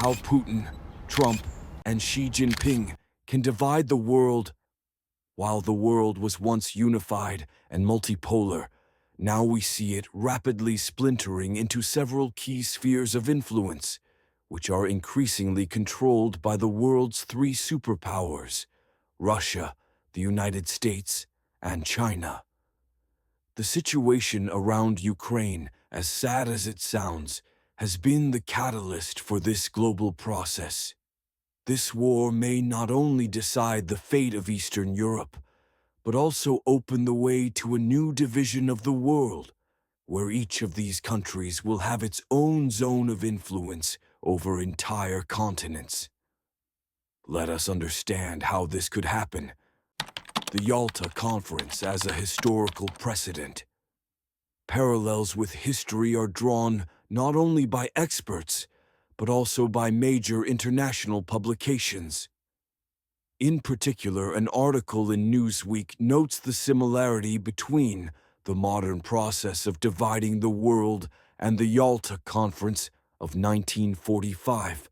how Putin, Trump, and Xi Jinping can divide the world. While the world was once unified and multipolar, now we see it rapidly splintering into several key spheres of influence, which are increasingly controlled by the world's three superpowers: Russia, the United States, and China. The situation around Ukraine, as sad as it sounds, has been the catalyst for this global process. This war may not only decide the fate of Eastern Europe, but also open the way to a new division of the world, where each of these countries will have its own zone of influence over entire continents. Let us understand how this could happen. The Yalta Conference as a historical precedent. Parallels with history are drawn not only by experts, but also by major international publications. In particular, an article in Newsweek notes the similarity between the modern process of dividing the world and the Yalta Conference of 1945.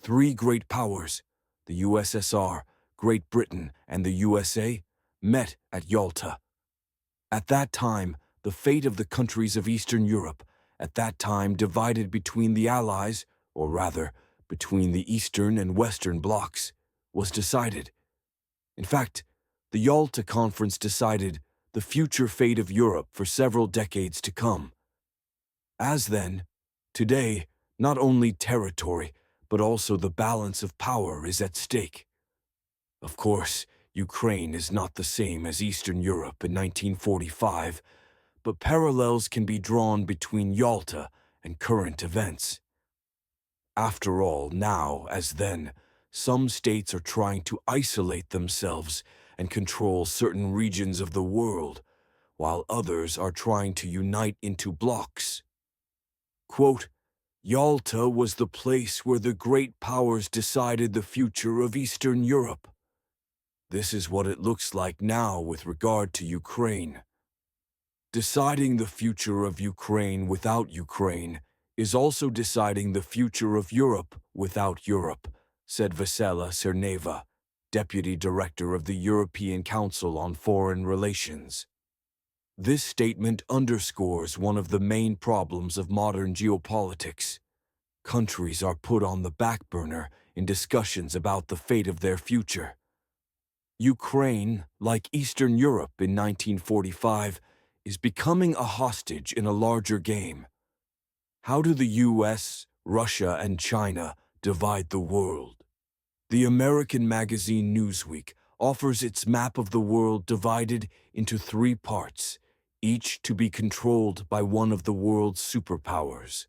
Three great powers, the USSR, Great Britain, and the USA, met at Yalta. At that time, the fate of the countries of Eastern Europe, at that time divided between the Allies, or rather, between the Eastern and Western blocs, was decided. In fact, the Yalta Conference decided the future fate of Europe for several decades to come. As then, today, not only territory, but also the balance of power is at stake. Of course, Ukraine is not the same as Eastern Europe in 1945, but parallels can be drawn between Yalta and current events. After all, now, as then, some states are trying to isolate themselves and control certain regions of the world, while others are trying to unite into blocs. Quote, Yalta was the place where the great powers decided the future of Eastern Europe. This is what it looks like now with regard to Ukraine. Deciding the future of Ukraine without Ukraine is also deciding the future of Europe without Europe, said Vesela Cerneva, Deputy Director of the European Council on Foreign Relations. This statement underscores one of the main problems of modern geopolitics. Countries are put on the back burner in discussions about the fate of their future. Ukraine, like Eastern Europe in 1945, is becoming a hostage in a larger game. How do the US, Russia, and China divide the world? The American magazine Newsweek offers its map of the world divided into three parts, each to be controlled by one of the world's superpowers.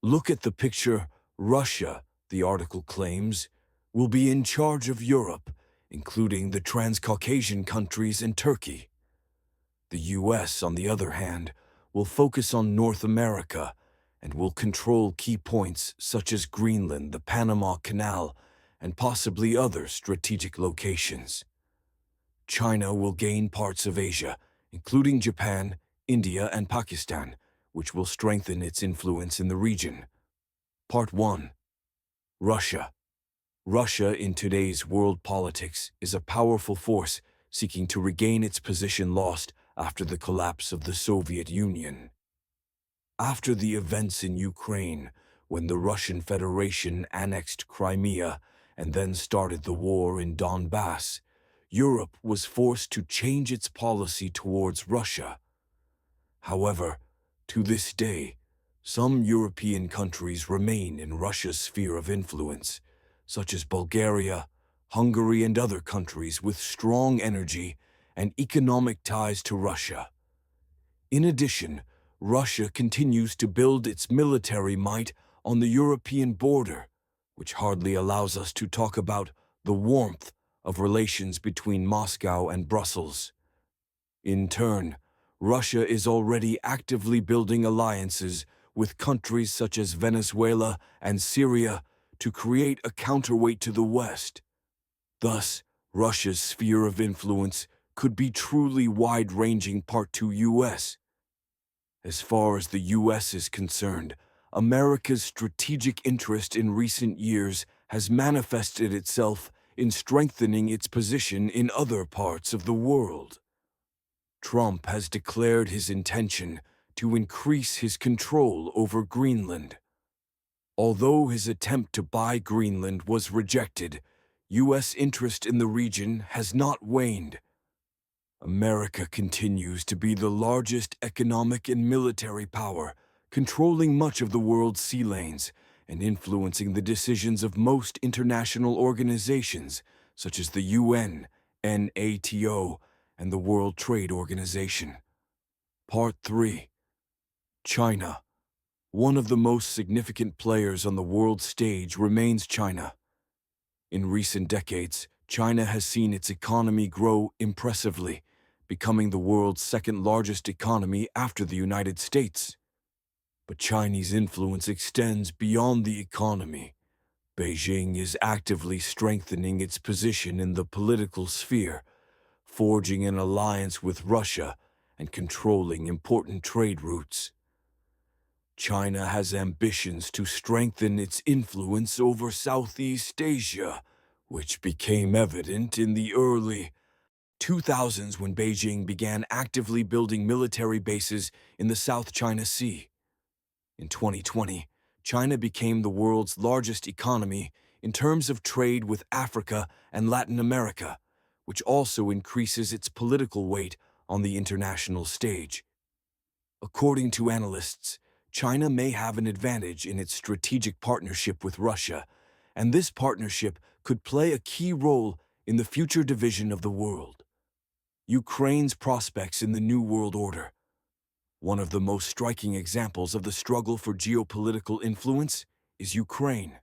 Look at the picture. Russia, the article claims, will be in charge of Europe, including the Transcaucasian countries and Turkey. The US, on the other hand, will focus on North America and will control key points such as Greenland, the Panama Canal, and possibly other strategic locations. China will gain parts of Asia, including Japan, India, and Pakistan, which will strengthen its influence in the region. Part 1. Russia. Russia in today's world politics is a powerful force seeking to regain its position lost after the collapse of the Soviet Union. After the events in Ukraine, when the Russian Federation annexed Crimea and then started the war in Donbass, Europe was forced to change its policy towards Russia. However, to this day, some European countries remain in Russia's sphere of influence, such as Bulgaria, Hungary, and other countries with strong energy and economic ties to Russia. In addition, Russia continues to build its military might on the European border, which hardly allows us to talk about the warmth of relations between Moscow and Brussels. In turn, Russia is already actively building alliances with countries such as Venezuela and Syria to create a counterweight to the West. Thus, Russia's sphere of influence could be truly wide-ranging. Part 2. US. As far as the US is concerned, America's strategic interest in recent years has manifested itself in strengthening its position in other parts of the world. Trump has declared his intention to increase his control over Greenland. Although his attempt to buy Greenland was rejected, U.S. interest in the region has not waned. America continues to be the largest economic and military power, controlling much of the world's sea lanes and influencing the decisions of most international organizations, such as the UN, NATO, and the World Trade Organization. Part 3. China. One of the most significant players on the world stage remains China. In recent decades, China has seen its economy grow impressively, becoming the world's second-largest economy after the United States. But Chinese influence extends beyond the economy. Beijing is actively strengthening its position in the political sphere, forging an alliance with Russia and controlling important trade routes. China has ambitions to strengthen its influence over Southeast Asia, which became evident in the early 2000s when Beijing began actively building military bases in the South China Sea. In 2020, China became the world's largest economy in terms of trade with Africa and Latin America, which also increases its political weight on the international stage. According to analysts, China may have an advantage in its strategic partnership with Russia, and this partnership could play a key role in the future division of the world. Ukraine's prospects in the New World Order. One of the most striking examples of the struggle for geopolitical influence is Ukraine.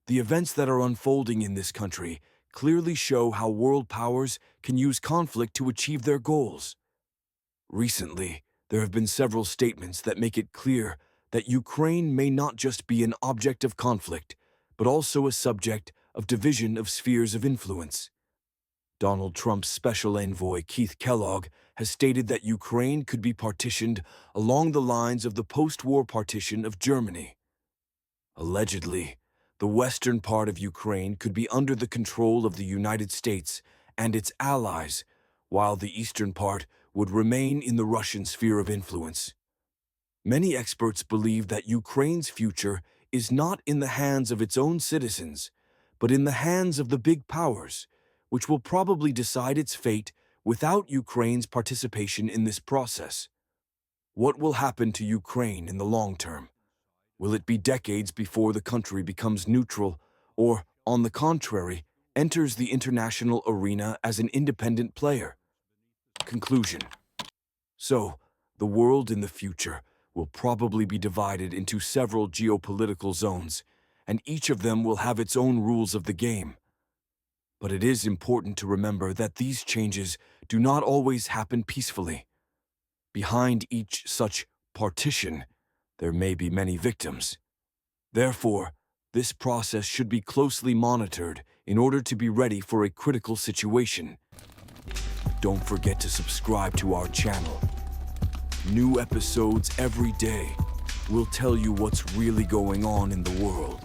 The events that are unfolding in this country clearly show how world powers can use conflict to achieve their goals. Recently, there have been several statements that make it clear that Ukraine may not just be an object of conflict, but also a subject of division of spheres of influence. Donald Trump's special envoy, Keith Kellogg, has stated that Ukraine could be partitioned along the lines of the post-war partition of Germany. Allegedly, the western part of Ukraine could be under the control of the United States and its allies, while the eastern part would remain in the Russian sphere of influence. Many experts believe that Ukraine's future is not in the hands of its own citizens, but in the hands of the big powers, which will probably decide its fate without Ukraine's participation in this process. What will happen to Ukraine in the long term? Will it be decades before the country becomes neutral, or, on the contrary, enters the international arena as an independent player? Conclusion. So, the world in the future will probably be divided into several geopolitical zones, and each of them will have its own rules of the game. But it is important to remember that these changes do not always happen peacefully. Behind each such partition, there may be many victims. Therefore, this process should be closely monitored in order to be ready for a critical situation. Don't forget to subscribe to our channel. New episodes every day will tell you what's really going on in the world.